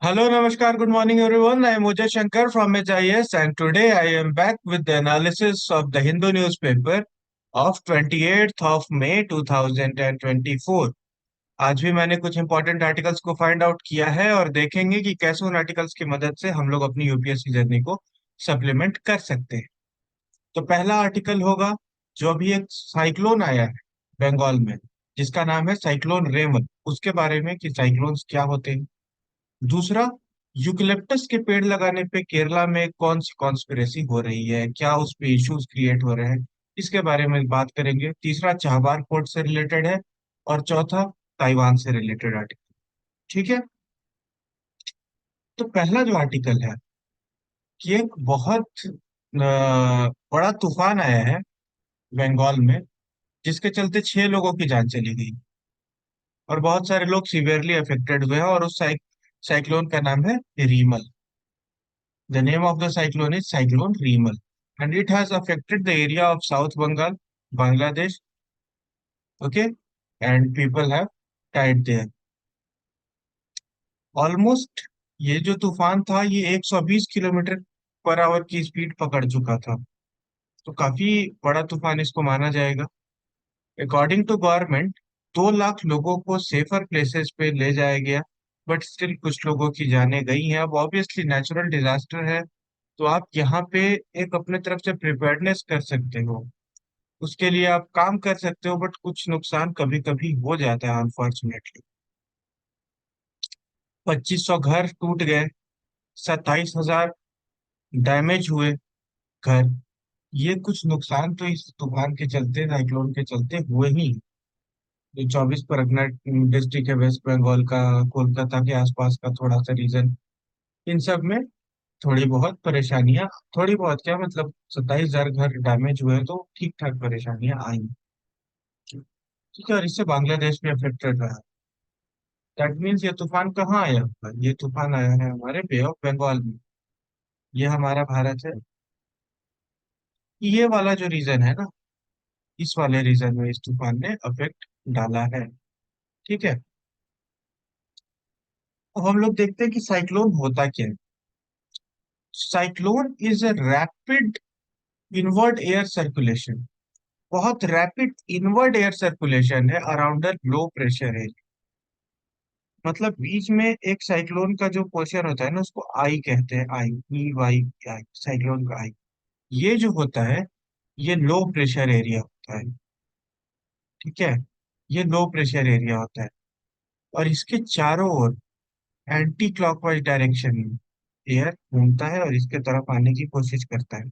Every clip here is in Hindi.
Hello, Namaskar, good morning, everyone. I am Ujay Shankar from HIS, and today I am back with the analysis of the Hindu newspaper of 28th of May 2024. आज भी मैंने कुछ इंपॉर्टेंट आर्टिकल्स को फाइंड आउट किया है और देखेंगे कि कैसे उन आर्टिकल्स की मदद से हम लोग अपनी यूपीएससी जर्नी को सप्लीमेंट कर सकते हैं। तो पहला आर्टिकल होगा, जो अभी एक साइक्लोन आया है बंगाल में, जिसका नाम है साइक्लोन रेमल, उसके बारे में कि साइक्लोन्स क्या होते हैं। दूसरा, यूकलिप्टस के पेड़ लगाने पे केरला में कौन सी कॉन्स्पिरेसी हो रही है, क्या उस पे इश्यूज क्रिएट हो रहे हैं, इसके बारे में बात करेंगे। तीसरा, चाहबार पोर्ट से रिलेटेड है। और चौथा, ताइवान से रिलेटेड आर्टिकल। ठीक है। तो पहला जो आर्टिकल है कि एक बहुत बड़ा तूफान आया है बंगाल में, जिसके चलते 6 लोगों की जान चली गई और बहुत सारे लोग सीवियरली अफेक्टेड हुए हैं। और उस साइक्लोन का नाम है रीमल। The name of the cyclone is Cyclone Remal, and it has affected the area of South Bengal, Bangladesh. Okay, and people have died there. Almost ये जो तूफान था ये 120 किलोमीटर पर आवर की स्पीड पकड़ चुका था। तो काफी बड़ा तूफान इसको माना जाएगा। अकॉर्डिंग टू गवर्नमेंट 2 लाख लोगों को सेफर प्लेसेस पे ले जाया गया, बट स्टिल कुछ लोगों की जानें गई हैं। अब ऑब्वियसली नेचुरल डिजास्टर है, तो आप यहाँ पे एक अपने तरफ से प्रिपेयर्डनेस कर सकते हो, उसके लिए आप काम कर सकते हो, बट कुछ नुकसान कभी कभी हो जाता है अनफॉर्चुनेटली। 2500 घर टूट गए, 27,000 डैमेज हुए घर। ये कुछ नुकसान तो इस तूफान के चलते, साइक्लोन के चलते हुए ही। जो 24 परगना डिस्ट्रिक्ट है वेस्ट बंगाल का, कोलकाता के आसपास का थोड़ा सा रीजन, इन सब में थोड़ी बहुत परेशानियां, थोड़ी बहुत क्या मतलब 27,000 घर डैमेज हुए, तो ठीक ठाक परेशानियां आई। ठीक है। और इससे बांग्लादेश में अफेक्टेड रहा। दैट मीन्स ये तूफान कहाँ आया हुआ है? ये तूफान आया है हमारे बे ऑफ बंगाल में। ये हमारा भारत है। ये वाला जो रीजन है ना, इस वाले रीजन में इस तूफान ने अफेक्ट डाला है। ठीक है। अब हम लोग देखते हैं कि साइक्लोन होता क्या है। Cyclone is a rapid inward air circulation. बहुत रैपिड इनवर्ड एयर सर्कुलेशन है अराउंड अ लो प्रेशर एरिया। मतलब बीच में एक साइक्लोन का जो पोर्शन होता है ना, उसको आई कहते हैं, आई, ई वाई, आई, साइक्लोन का आई। ये जो होता है, ये लो प्रेशर एरिया होता है। ठीक है। ये लो प्रेशर एरिया होता है, और इसके चारों ओर एंटी क्लॉकवाइज डायरेक्शन में एयर घूमता है और इसके तरफ आने की कोशिश करता है।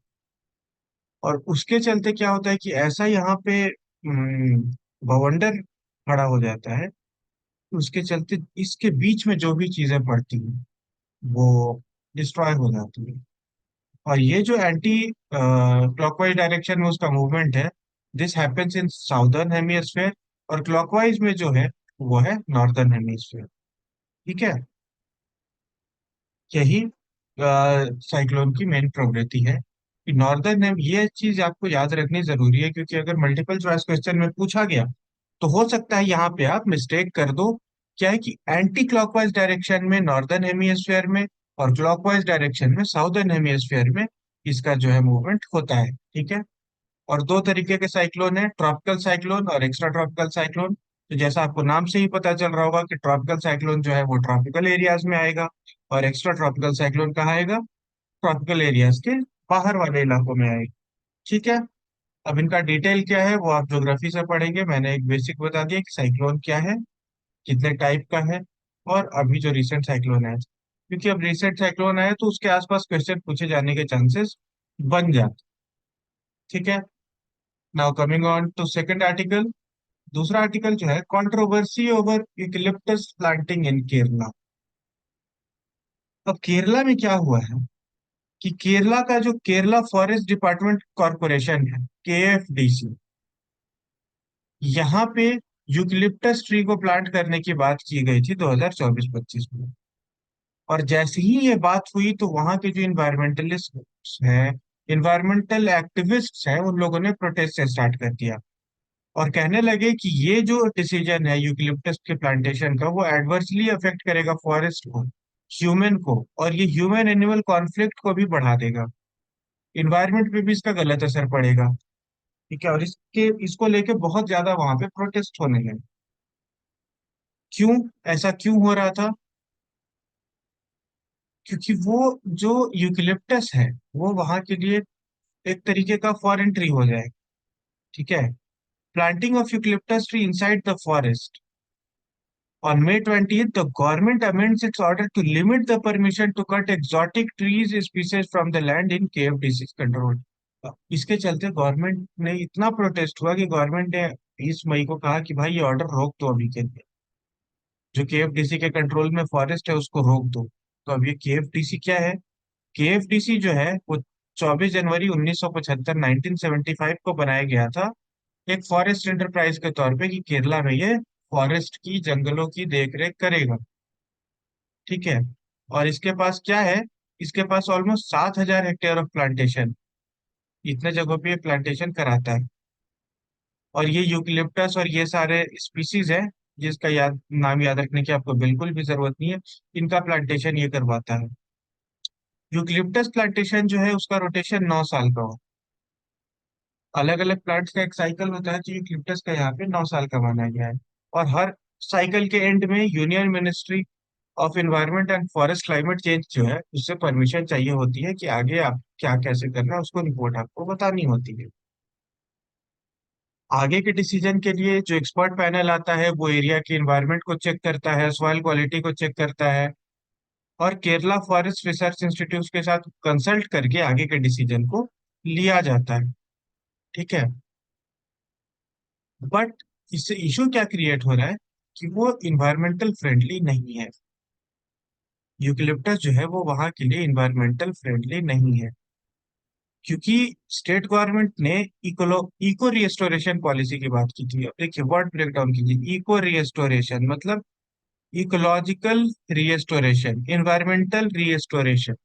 और उसके चलते क्या होता है कि ऐसा यहाँ पे बवंडर खड़ा हो जाता है। उसके चलते इसके बीच में जो भी चीजें पड़ती हैं वो डिस्ट्रॉय हो जाती है। और ये जो एंटी क्लॉकवाइज डायरेक्शन में उसका मूवमेंट है, this happens in southern hemisphere, और क्लॉकवाइज में जो है वो है नॉर्दर्न हेमिस्फेयर। ठीक है। यही साइक्लोन की मेन प्रवृत्ति है कि नॉर्दर्न, ये चीज आपको याद रखनी जरूरी है, क्योंकि अगर मल्टीपल चॉइस क्वेश्चन में पूछा गया तो हो सकता है यहाँ पे आप मिस्टेक कर दो। क्या है कि एंटी क्लॉकवाइज डायरेक्शन में नॉर्दर्न हेमिस्फेयर में, और क्लॉकवाइज डायरेक्शन में साउदर्न हेमिस्फेयर में इसका जो है मूवमेंट होता है। ठीक है। और दो तरीके के साइक्लोन है, ट्रॉपिकल साइक्लोन और एक्स्ट्रा ट्रॉपिकल साइक्लोन। तो जैसा आपको नाम से ही पता चल रहा होगा कि ट्रॉपिकल साइक्लोन जो है वो ट्रॉपिकल एरियाज में आएगा, और एक्स्ट्रा ट्रॉपिकल साइक्लोन कहाँ आएगा? ट्रॉपिकल एरियाज के बाहर वाले इलाकों में आएगा। ठीक है। अब इनका डिटेल क्या है वो आप ज्योग्राफी से पढ़ेंगे। मैंने एक बेसिक बता दिया कि साइक्लोन क्या है, कितने टाइप का है, और अभी जो रिसेंट साइक्लोन है, क्योंकि अब रिसेंट साइक्लोन आया तो उसके आसपास क्वेश्चन पूछे जाने के चांसेस बन जाते। ठीक है। Now coming on to second article. दूसरा आर्टिकल जो है, controversy over eucalyptus planting in Kerala. अब केरला में क्या हुआ है कि केरला का जो केरला फॉरेस्ट डिपार्टमेंट कॉरपोरेशन है, केएफडीसी, यहाँ पे यूकलिप्टस ट्री को प्लांट करने की बात की गई थी 2024-25 में। और जैसे ही ये बात हुई तो वहाँ के जो इन्वायरमेंटलिस्ट हैं, इन्वायरमेंटल एक्टिविस्ट हैं, उन लोगों ने प्रोटेस्ट स्टार्ट कर दिया और कहने लगे कि ये जो डिसीजन है यूकलिप्टस के प्लांटेशन का, वो एडवर्सली अफेक्ट करेगा फॉरेस्ट को। ह्यूमन को, और ये ह्यूमन एनिमल कॉन्फ्लिक्ट को भी बढ़ा देगा। इन्वायरमेंट पे भी इसका गलत असर पड़ेगा। ठीक है, और इसको लेके बहुत ज्यादा वहां पे प्रोटेस्ट होने लगे। क्यों? ऐसा क्यों हो रहा था? क्योंकि वो जो यूकलिप्टस है, वो वहां के लिए एक तरीके का फॉरेन ट्री हो जाए। ठीक है। Planting of eucalyptus tree inside the forest. On May 20th, the government amends its order to limit the permission to cut exotic trees species from the land in KFDC control. इसके चलते गवर्नमेंट ने इतना प्रोटेस्ट हुआ कि गवर्नमेंट ने 20 मई को कहा कि भाई ये ऑर्डर रोक दो अभी के लिए। जो केएफडीसी के कंट्रोल में फॉरेस्ट है उसको रोक दो। तो अब ये केएफडीसी क्या है? केएफडीसी जो है वो 24 जनवरी 1975 1975 को बनाया गया था, एक फॉरेस्ट एंटरप्राइज के तौर पे, कि केरला में ये फॉरेस्ट की, जंगलों की देखरेख करेगा। ठीक है। और इसके पास क्या है? इसके पास ऑलमोस्ट 7,000 हेक्टेयर ऑफ प्लांटेशन, इतने जगहों पे ये प्लांटेशन कराता है। और ये यूकलिप्टस और ये सारे स्पीसीज है जिसका नाम याद रखने की आपको बिल्कुल भी जरूरत नहीं है, इनका प्लांटेशन ये करवाता है। यूकलिप्टस प्लांटेशन जो है उसका रोटेशन 9 साल का हो। अलग अलग प्लांट्स का एक साइकिल होता है, तो यूकलिप्टस का यहाँ पे 9 साल का माना गया है। और हर साइकिल के एंड में union ministry of environment and forest climate change जो है उससे परमिशन चाहिए होती है कि आगे आप क्या कैसे करना है, उसको रिपोर्ट आपको बतानी होती है। आगे के डिसीजन के लिए जो एक्सपर्ट पैनल आता है वो एरिया की एनवायरनमेंट को चेक करता है, सॉइल क्वालिटी को चेक करता है, और केरला फॉरेस्ट रिसर्च इंस्टीट्यूट के साथ कंसल्ट करके आगे के डिसीजन को लिया जाता है। ठीक है। बट इससे इशू क्या क्रिएट हो रहा है कि वो इन्वायरमेंटल फ्रेंडली नहीं है। यूकलिप्टस जो है वो वहां के लिए इन्वायरमेंटल फ्रेंडली नहीं है, क्योंकि स्टेट गवर्नमेंट ने इको रिस्टोरेशन पॉलिसी की बात की थी। अब देखिए वर्ड ब्रेक डाउन कीजिए। इको रिस्टोरेशन मतलब इकोलॉजिकल रिस्टोरेशन, इन्वायरमेंटल रिस्टोरेशन।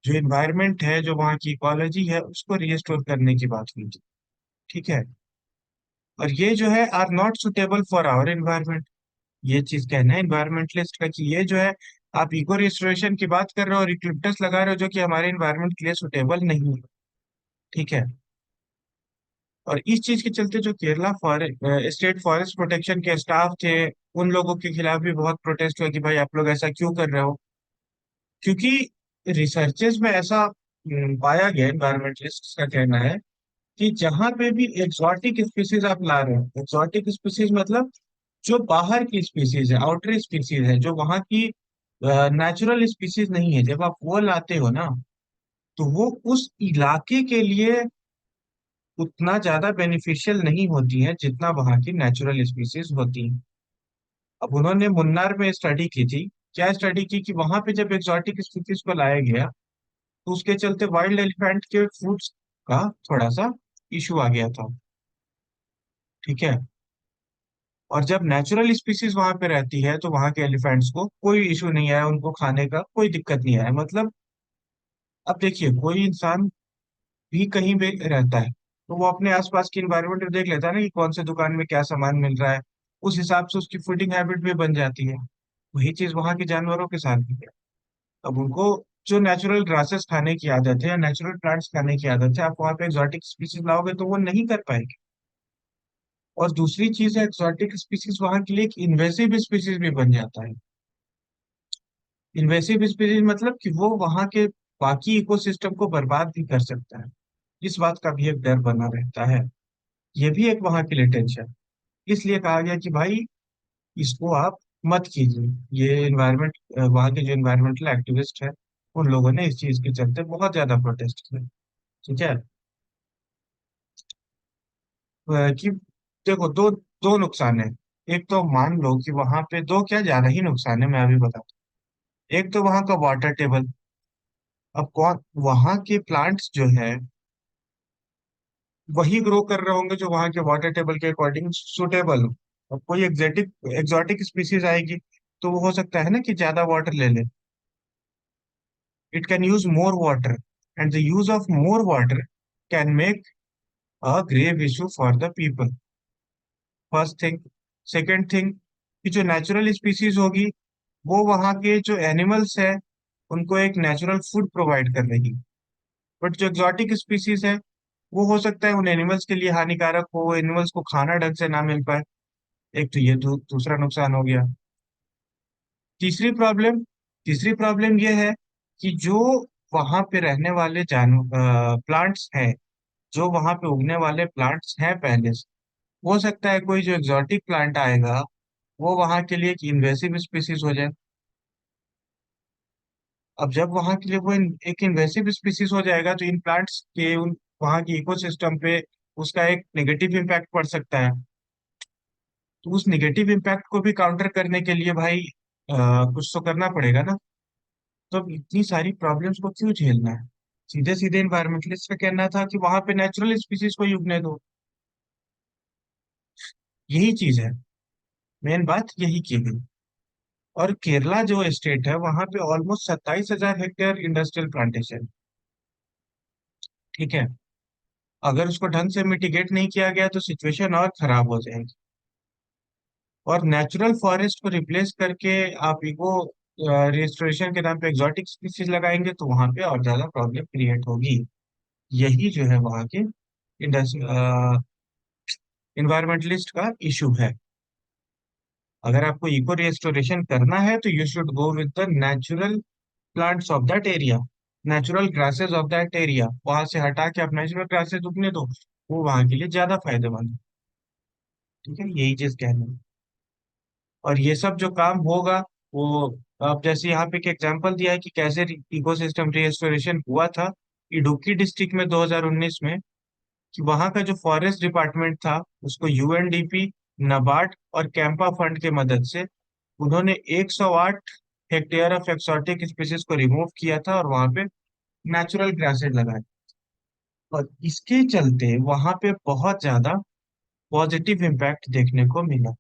जो इन्वायरमेंट है, जो वहाँ की इकोलॉजी है, उसको रिस्टोर करने की बात हुई थी। ठीक है। और ये जो है are not suitable for our environment. ये चीज कहना है इन्वायरमेंटलिस्ट का कि ये जो है, आप इको रिस्टोरेशन की बात कर रहे हो और इक्लिप्टस लगा रहे हो जो कि हमारे इन्वायरमेंट के लिए सुटेबल नहीं है। ठीक है। और इस चीज के चलते जो Kerala forest state forest protection के स्टाफ थे, उन लोगों के खिलाफ भी बहुत प्रोटेस्ट हुआ कि भाई आप लोग ऐसा क्यों कर रहे हो। क्योंकि रिसर्चेस में ऐसा पाया गया, एनवायरमेंटलिस्ट का कहना है कि जहां पे भी एग्जॉटिक स्पीसीज आप ला रहे हो, एग्जॉटिक स्पीसीज मतलब जो बाहर की स्पीसीज है, आउटरी स्पीसीज है, जो वहाँ की नेचुरल स्पीसीज नहीं है, जब आप वो लाते हो ना, तो वो उस इलाके के लिए उतना ज्यादा बेनिफिशियल नहीं होती है जितना वहाँ की नेचुरल स्पीसीज होती हैं। अब उन्होंने मुन्नार में स्टडी की थी। क्या स्टडी की कि वहां पे जब एग्जॉटिक स्पीसीज को लाया गया, तो उसके चलते वाइल्ड एलिफेंट के फूड्स का थोड़ा सा इशू आ गया था। ठीक है। और जब नेचुरल स्पीसीज वहां पे रहती है तो वहां के एलिफेंट्स को कोई इशू नहीं आया, उनको खाने का कोई दिक्कत नहीं आया। मतलब अब देखिए, कोई इंसान भी कहीं भी रहता है तो वो अपने आसपास की इन्वायरमेंट में देख लेता है ना कि कौन से दुकान में क्या सामान मिल रहा है, उस हिसाब से उसकी फूडिंग हैबिट भी बन जाती है। वही चीज वहां के जानवरों के साथ भी है। अब उनको जो नेचुरल ग्रासेस खाने की आदत है या नेचुरल प्लांट्स खाने की आदत है, आप वहाँ पे एक्सोटिक स्पीसीज लाओगे तो वो नहीं कर पाएंगे। और दूसरी चीज है, एक्सोटिक स्पीसीज वहां के लिए एक इन्वेसिव स्पीसीज भी बन जाता है। इन्वेसिव स्पीसीज मतलब कि वो वहां के बाकी इकोसिस्टम को बर्बाद भी कर सकता है। इस बात का भी एक डर बना रहता है। ये भी एक वहां के लिए टेंशन। इसलिए कहा गया कि भाई इसको आप मत कीजिए। ये इन्वायरमेंट, वहाँ के जो इन्वायरमेंटल एक्टिविस्ट है, उन लोगों ने इस चीज के चलते बहुत ज्यादा प्रोटेस्ट किया। ठीक है। कि देखो, दो दो नुकसान है। एक तो मान लो कि वहां पे दो क्या, ज्यादा ही नुकसान है, मैं अभी बताता हूँ। एक तो वहां का वाटर टेबल। अब कौन, वहां के प्लांट्स जो है वही ग्रो कर रहे होंगे जो वहां के वाटर टेबल के अकॉर्डिंग सुटेबल हो। अब कोई एग्जोटिक एग्जोटिक स्पीसीज आएगी तो वो हो सकता है ना कि ज्यादा वाटर ले ले। It can use more water, and the use of more water can make a grave issue for the people. First thing. Second thing, कि जो नेचुरल स्पीसीज होगी वो वहाँ के जो एनिमल्स है उनको एक नेचुरल फूड प्रोवाइड कर रही। बट जो एग्जॉटिक स्पीसीज है वो हो सकता है उन एनिमल्स के लिए हानिकारक हो, एनिमल्स को खाना ढंग से ना मिल पाए। एक तो ये दूसरा नुकसान हो गया। तीसरी प्रॉब्लम तीसरी प्रॉब्लम ये है कि जो वहां पे रहने वाले जानवर प्लांट्स हैं, जो वहां पे उगने वाले प्लांट्स हैं पहले से, हो सकता है कोई जो एग्जॉटिक प्लांट आएगा वो वहां के लिए एक इन्वेसिव स्पीसीज हो जाए। अब जब वहां के लिए वो एक इन्वेसिव स्पीसीज हो जाएगा तो इन प्लांट्स के उन वहां की इकोसिस्टम पे उसका एक नेगेटिव इम्पैक्ट पड़ सकता है। तो उस नेगेटिव इम्पैक्ट को भी काउंटर करने के लिए भाई कुछ तो करना पड़ेगा ना। तो अब इतनी सारी प्रॉब्लम्स को क्यों झेलना है? सीधे सीधे इन्वायरमेंटलिस्ट का कहना था कि वहां पे नेचुरल स्पीसीज को ही उगने दो। यही चीज है, मेन बात यही की गई। और केरला जो स्टेट है वहां पे ऑलमोस्ट 27,000 हेक्टेयर इंडस्ट्रियल प्लांटेशन। ठीक है, अगर उसको ढंग से मिटिगेट नहीं किया गया तो सिचुएशन और खराब हो जाएगी। और नेचुरल फॉरेस्ट को रिप्लेस करके आप इको रिस्टोरेशन के नाम पे एग्जॉटिक स्पीसीज लगाएंगे तो वहां पे और ज्यादा प्रॉब्लम क्रिएट होगी। यही जो है वहाँ के इन्वायरमेंटलिस्ट का इशू है। अगर आपको इको रिस्टोरेशन करना है तो you should go with the natural plants of that area, natural grasses of that area. वहां से हटा के आप नेचुरल ग्रासेस उगने दो, वो वहां के लिए ज्यादा फायदेमंद है। ठीक है, यही चीज कहना है। और ये सब जो काम होगा वो, अब जैसे यहाँ पे एक एग्जांपल दिया है कि कैसे इकोसिस्टम रिस्टोरेशन हुआ था इडुक्की डिस्ट्रिक्ट में 2019 में। कि वहाँ का जो फॉरेस्ट डिपार्टमेंट था उसको यूएनडीपी, नबार्ड और कैंपा फंड के मदद से उन्होंने 108 हेक्टेयर ऑफ एक्सोटिक स्पीसीज को रिमूव किया था और वहां पे नेचुरल ग्रासेस लगाए। और इसके चलते वहां पे बहुत ज्यादा पॉजिटिव इम्पैक्ट देखने को मिला।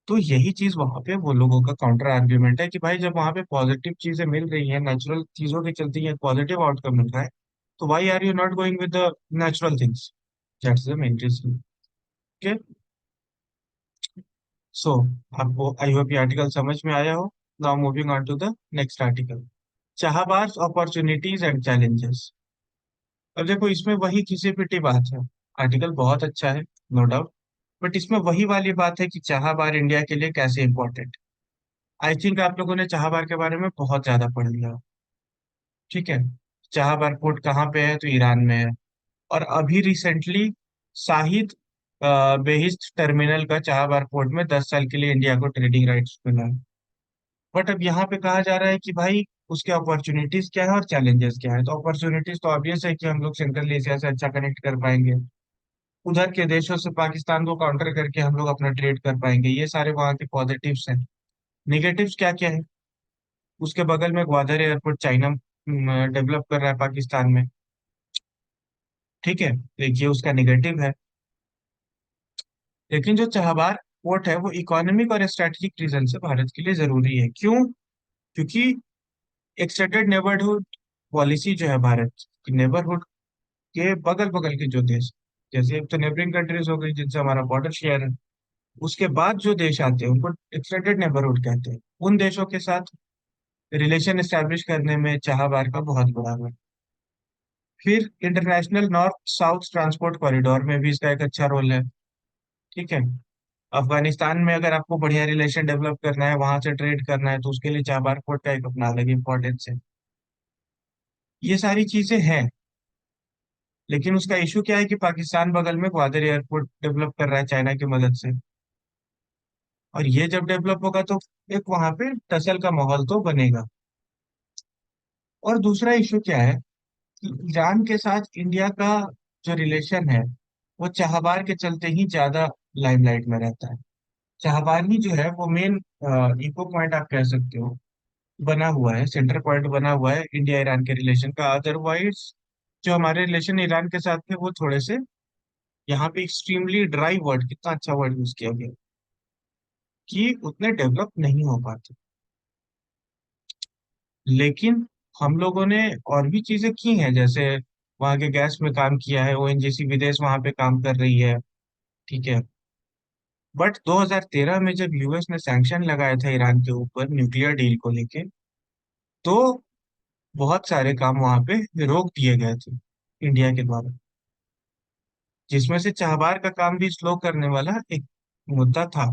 तो यही चीज वहां पे वो लोगों का काउंटर आर्ग्यूमेंट है कि भाई जब वहां पे पॉजिटिव चीजें मिल रही हैं, नेचुरल चीजों के चलते ये पॉजिटिव आउटकम मिल रहा है, तो why are you not going with the natural things? That's the main reason. Okay, so आपको आई होप ये आर्टिकल समझ में आया हो। Now moving on to the next article, Chabahar opportunities and challenges. अब देखो इसमें वही घिसी पिटी बात है। आर्टिकल बहुत अच्छा है, नो डाउट। बट इसमें वही वाली बात है कि चाहबार इंडिया के लिए कैसे इंपॉर्टेंट। आई थिंक आप लोगों ने चाहबार के बारे में बहुत ज्यादा पढ़ लिया। ठीक है, चाहबार पोर्ट कहाँ पे है? तो ईरान में है। और अभी रिसेंटली शाहिद बेहिश्त टर्मिनल का चाहबार पोर्ट में 10 साल के लिए इंडिया को ट्रेडिंग राइट्स मिला है। बट अब यहाँ पे कहा जा रहा है कि भाई उसके अपॉर्चुनिटीज क्या है और चैलेंजेस क्या है। तो अपॉर्चुनिटीज तो ऑब्वियस है कि हम लोग सेंट्रल एशिया से अच्छा कनेक्ट कर पाएंगे, उधर के देशों से पाकिस्तान को काउंटर करके हम लोग अपना ट्रेड कर पाएंगे। ये सारे वहाँ के पॉजिटिव्स हैं। निगेटिव्स क्या क्या है? उसके बगल में ग्वादर एयरपोर्ट चाइना डेवलप कर रहा है पाकिस्तान में। ठीक है, देखिए उसका निगेटिव है। लेकिन जो चाहबार पोर्ट है वो इकोनॉमिक और स्ट्रेटेजिक रीजन से भारत के लिए जरूरी है। क्यों? क्योंकि एक्सटेंडेड नेबरहुड पॉलिसी जो है भारत की, नेबरहुड के बगल बगल के जो देश, जैसे एक तो नेबरिंग कंट्रीज हो गई जिनसे हमारा बॉर्डर शेयर है, उसके बाद जो देश आते हैं उनको एक्सटेंडेड नेबरहुड कहते हैं। उन देशों के साथ रिलेशन एस्टेब्लिश करने में चाहबार का बहुत बड़ा रोल। फिर international north south transport corridor में भी इसका एक अच्छा रोल है। ठीक है, अफगानिस्तान में अगर आपको बढ़िया रिलेशन डेवलप करना है, वहां से ट्रेड करना है, तो उसके लिए चाबहार पोर्ट का एक अपना अलग इंपॉर्टेंस है। ये सारी चीजें हैं। लेकिन उसका इशू क्या है कि पाकिस्तान बगल में ग्वादर एयरपोर्ट डेवलप कर रहा है चाइना की मदद से। और ये जब डेवलप होगा तो एक वहां पे टसल का माहौल तो बनेगा। और दूसरा इशू क्या है कि ईरान के साथ इंडिया का जो रिलेशन है वो चाहबार के चलते ही ज्यादा लाइमलाइट में रहता है। चाहबार ही जो है वो मेन इको पॉइंट आप कह सकते हो, बना हुआ है, सेंटर पॉइंट बना हुआ है इंडिया ईरान के रिलेशन का। अदरवाइज जो हमारे रिलेशन ईरान के साथ थे वो थोड़े से, यहाँ पे एक्सट्रीमली ड्राई वर्ड, कितना अच्छा वर्ड यूज किया गया, कि उतने डेवलप नहीं हो पाते। लेकिन हम लोगों ने और भी चीजें की हैं, जैसे वहाँ के गैस में काम किया है, ओएनजीसी विदेश वहाँ पे काम कर रही है। ठीक है, बट 2013 में जब यूएस ने सैंक्शन लगाया था ईरान के ऊपर न्यूक्लियर डील को लेके, तो बहुत सारे काम वहां पे रोक दिए गए थे इंडिया के द्वारा, जिसमें से चाहबार का काम भी स्लो करने वाला एक मुद्दा था।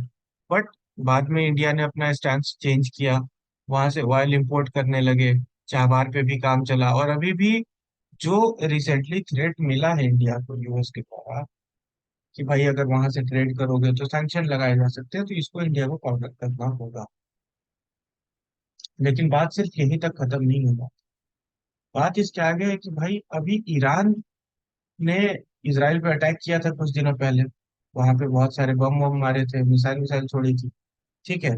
बट बाद में इंडिया ने अपना स्टैंड चेंज किया, वहां से ऑयल इंपोर्ट करने लगे, चाहबार पे भी काम चला। और अभी भी जो रिसेंटली थ्रेट मिला है इंडिया को यूएस के द्वारा कि भाई अगर वहां से ट्रेड करोगे तो सैंक्शन लगाए जा सकते हैं, तो इसको इंडिया को काउंटर करना होगा। लेकिन बात सिर्फ यहीं तक खत्म नहीं होगा। बात इसके आगे है कि भाई अभी ईरान ने इसराइल पे अटैक किया था कुछ दिनों पहले, वहां पे बहुत सारे बम वम मारे थे, मिसाइल मिसाइल छोड़ी थी। ठीक है।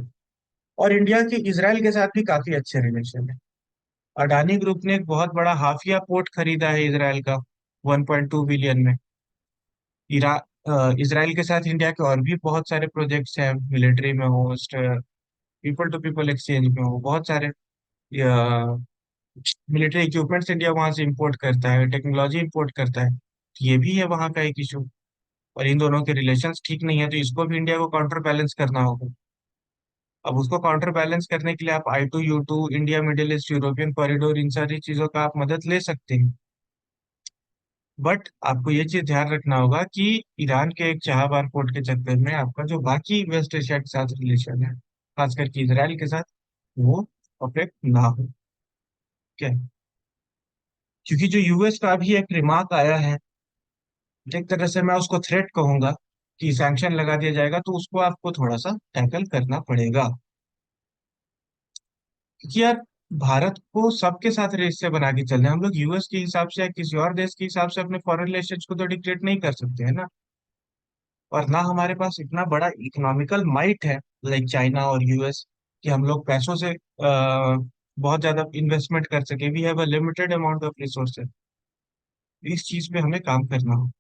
और इंडिया के इसराइल के साथ भी काफी अच्छे रिलेशन है। अडानी ग्रुप ने एक बहुत बड़ा हाफिया पोर्ट खरीदा है इसराइल का, 1.2 बिलियन में। इरा इसराइल के साथ इंडिया के और भी बहुत सारे प्रोजेक्ट्स हैं, मिलिट्री में हो, पीपल टू पीपल एक्सचेंज में हो, बहुत सारे मिलिट्री इक्विपमेंट्स इंडिया वहां से इंपोर्ट करता है, टेक्नोलॉजी इंपोर्ट करता है। तो ये भी है वहां का एक इशू। और इन दोनों के रिलेशंस ठीक नहीं है, तो इसको भी इंडिया को काउंटर बैलेंस करना होगा। अब उसको काउंटर बैलेंस करने के लिए आप I2U2, India Middle East European corridor, इन सारी चीजों का आप मदद ले सकते हैं। बट आपको ये चीज ध्यान रखना होगा कि ईरान के एक चाहबार पोर्ट के चक्कर में आपका जो बाकी वेस्ट एशिया के साथ रिलेशन है, खास करके इसराइल के साथ, वो अफेक्ट ना हो। क्या है? क्योंकि जो यूएस का अभी एक रिमार्क आया है, एक तरह से मैं उसको थ्रेट कहूंगा, कि सैंक्शन लगा दिया जाएगा, तो उसको आपको थोड़ा सा टैकल करना पड़ेगा। क्योंकि यार भारत को सबके साथ रिश्ते बना के चलने हैं। हम लोग यूएस के हिसाब से या किसी और देश के हिसाब से अपने फॉरेन रिलेशंस को तो डिक्टेट नहीं कर सकते, है ना। और ना हमारे पास इतना बड़ा इकोनॉमिकल माइट है, लाइक चाइना और यूएस, कि हम लोग पैसों से बहुत ज्यादा इन्वेस्टमेंट कर सके। We have a limited amount of resources. इस चीज पे हमें काम करना हो।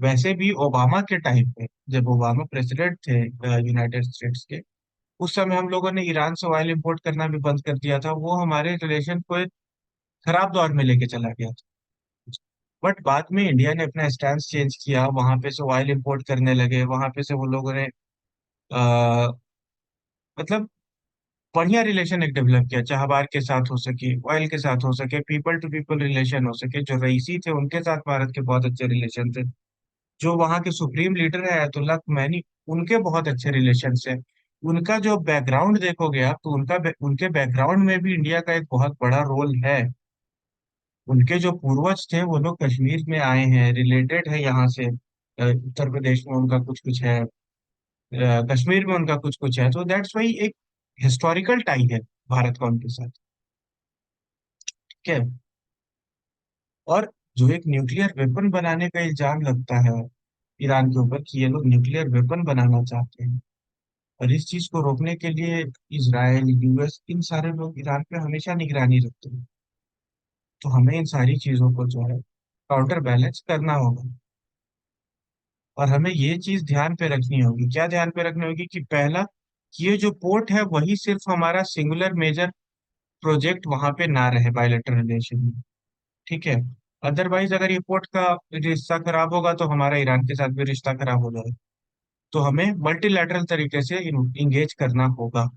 वैसे भी ओबामा के टाइम पे, जब ओबामा प्रेसिडेंट थे यूनाइटेड स्टेट्स के, उस समय हम लोगों ने ईरान से ऑयल इंपोर्ट करना भी बंद कर दिया था। वो हमारे रिलेशन को एक खराब दौर में लेके चला गया था। बट बाद में इंडिया ने अपना स्टैंड चेंज किया, वहां पे से ऑयल इंपोर्ट करने लगे, वहां पे से वो लोगों ने आ, मतलब बढ़िया रिलेशन एक डेवलप किया, चाहबार के साथ हो सके, ऑयल के साथ हो सके, पीपल टू पीपल रिलेशन हो सके। जो रईसी थे उनके साथ भारत के बहुत अच्छे रिलेशन थे। जो वहाँ के सुप्रीम लीडर है अयतुल्ला खमैनी, उनके बहुत अच्छे रिलेशन है। उनका जो बैकग्राउंड देखोगे आप, तो उनके बैकग्राउंड में भी इंडिया का एक बहुत बड़ा रोल है। उनके जो पूर्वज थे वो लोग कश्मीर में आए हैं, रिलेटेड है यहाँ से। उत्तर प्रदेश में उनका कुछ कुछ है, कश्मीर में उनका कुछ कुछ है, तो दैट्स वाई एक हिस्टोरिकल टाई है भारत का उनके साथ। ठीक है। और जो एक न्यूक्लियर वेपन बनाने का इल्जाम लगता है ईरान के ऊपर, कि ये लोग न्यूक्लियर वेपन बनाना चाहते हैं, और इस चीज को रोकने के लिए इसराइल, यूएस, इन सारे लोग ईरान पे हमेशा निगरानी रखते हैं। तो हमें इन सारी चीजों को जो है काउंटर बैलेंस करना होगा। और हमें ये चीज ध्यान पे रखनी होगी, क्या ध्यान पे रखनी होगी, कि पहला, कि ये जो पोर्ट है वही सिर्फ हमारा सिंगुलर मेजर प्रोजेक्ट वहां पे ना रहे बायलेटरल रिलेशन में। ठीक है। अदरवाइज अगर ये पोर्ट का रिश्ता खराब होगा तो हमारा ईरान के साथ भी रिश्ता खराब हो जाएगा। तो हमें मल्टीलैटरल तरीके से इंगेज करना होगा।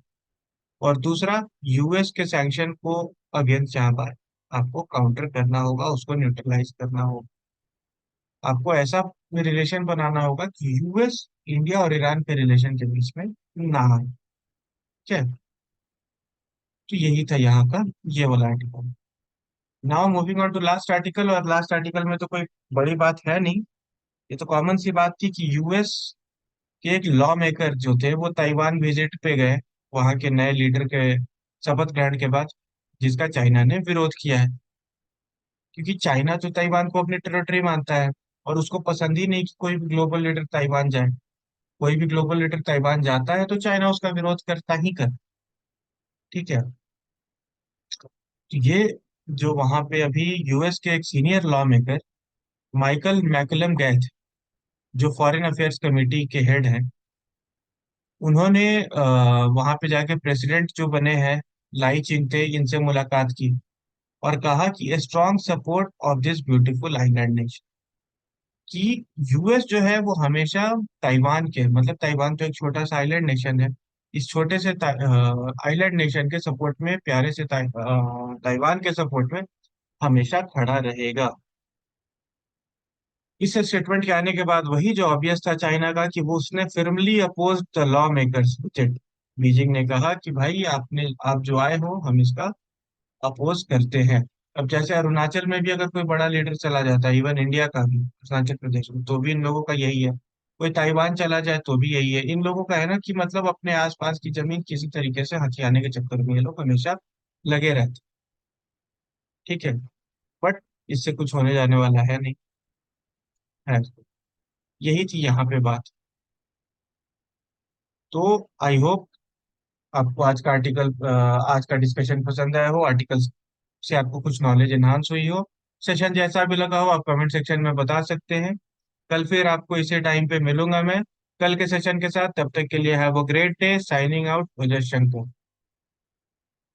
और दूसरा, यूएस के सैंक्शन को अगेंस्ट जहां बार आपको काउंटर करना होगा, उसको न्यूट्रलाइज करना होगा। आपको ऐसा रिलेशन बनाना होगा कि यूएस, इंडिया और ईरान के रिलेशन के बीच में ना आए। ठीक है। तो यही था यहाँ का ये वाला article. Now moving on to last article. और लास्ट आर्टिकल में तो कोई बड़ी बात है नहीं, ये तो कॉमन सी बात थी कि यूएस के एक लॉ मेकर जो थे वो ताइवान विजिट पे गए, वहां के नए लीडर के शपथ ग्रहण के बाद, जिसका चाइना ने विरोध किया है। क्योंकि चाइना तो ताइवान को अपनी टेरिटरी मानता है, और उसको पसंद ही नहीं कि कोई भी ग्लोबल लीडर ताइवान जाए। कोई भी ग्लोबल लीडर ताइवान जाता है तो चाइना उसका विरोध करता ही कर। ठीक है। तो ये जो वहां पे अभी यूएस के एक senior law maker Michael McCullum गए थे, जो फॉरेन अफेयर्स कमेटी के हेड हैं, उन्होंने वहां पे जाके प्रेसिडेंट जो बने हैं लाई चिंगते, इनसे मुलाकात की, और कहा कि strong support of this beautiful island nation. कि यूएस जो है वो हमेशा ताइवान के, मतलब ताइवान तो एक छोटा सा आइलैंड नेशन है, इस छोटे से आइलैंड नेशन के सपोर्ट में, प्यारे से ताइवान के सपोर्ट में हमेशा खड़ा रहेगा। इस स्टेटमेंट के आने के बाद वही जो ऑब्वियस था चाइना का, कि वो उसने firmly oppose the law makers. Beijing ने कहा कि भाई आपने, आप जो आए हो हम इसका अपोज करते हैं। अब जैसे अरुणाचल में भी अगर कोई बड़ा लीडर चला जाता है, इवन इंडिया का भी अरुणाचल प्रदेश में, तो भी इन लोगों का यही है। कोई ताइवान चला जाए तो भी यही है इन लोगों का, है ना, कि मतलब अपने आसपास की जमीन किसी तरीके से हथियाने के चक्कर में ये लोग हमेशा लगे रहते। ठीक है, बट इससे कुछ होने जाने वाला है नहीं, है। यही थी यहाँ पे बात। तो आई होप आपको आज का आर्टिकल, आज का डिस्कशन पसंद आया हो, आर्टिकल से आपको कुछ नॉलेज एनहांस हुई हो। सेशन जैसा भी लगा हो आप कमेंट सेक्शन में बता सकते हैं। कल फिर आपको इसी टाइम पे मिलूंगा मैं, कल के सेशन के साथ। तब तक के लिए have a great day. Signing out, Uday Shankar.